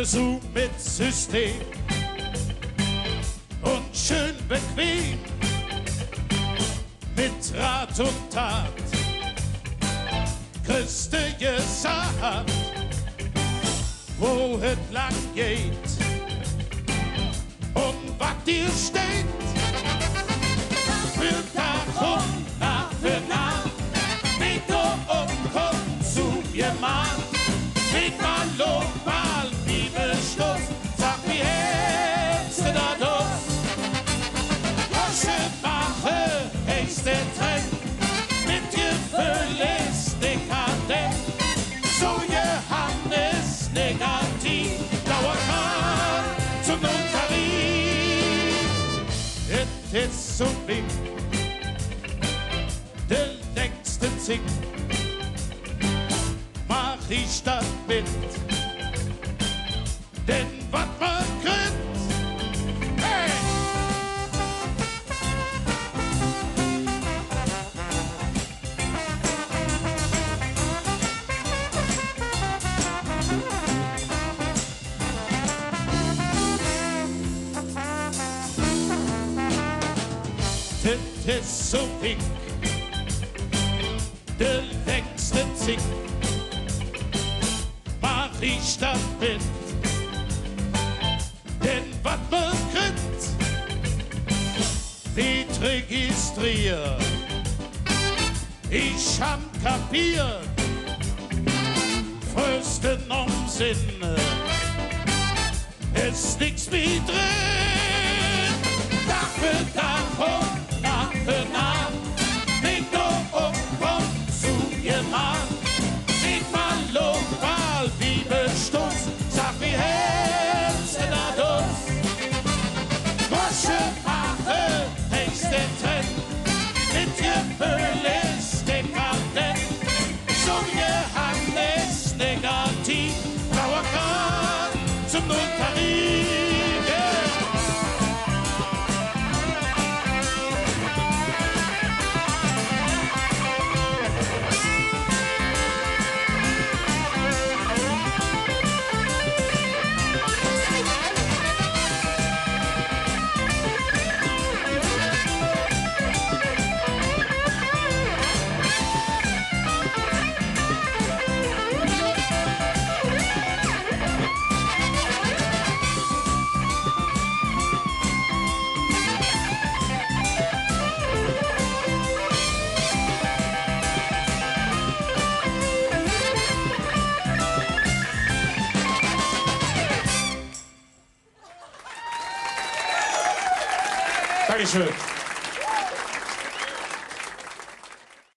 so mit System und schön bequem, mit Rat und Tat, kriegst du gesagt, wo es lang geht und was dir steht. Für Tag und Nacht für Nacht, mit du komm zu mir mal, mit mal Lob, mal Bibelstoß, sag wie hältst du da los? Wasche, mache, nächste Trend, mit dir völlig dekadent, so Johannes negativ, Dauerkart zum Nottarif. Es ist so big, der längste Zick, mach ich das mit, denn was man kriegt, hey! Das ist so dick, der längste Zick, mach ich das mit, denn was man kriegt, wird registriert. Ich hab kapiert, frösten um Sinne, ist nix wie drin, Tag für Tag und Nacht für Nacht, mit komm zu ihr Mann, mit mal Lob, mal Bibelstoß, sag wie hältst du da los? Wasche, mache, nächste Trend, mit dir völlig dekadent, so Johannes negativ, Dauerkart zum Nulltarif. Dankeschön.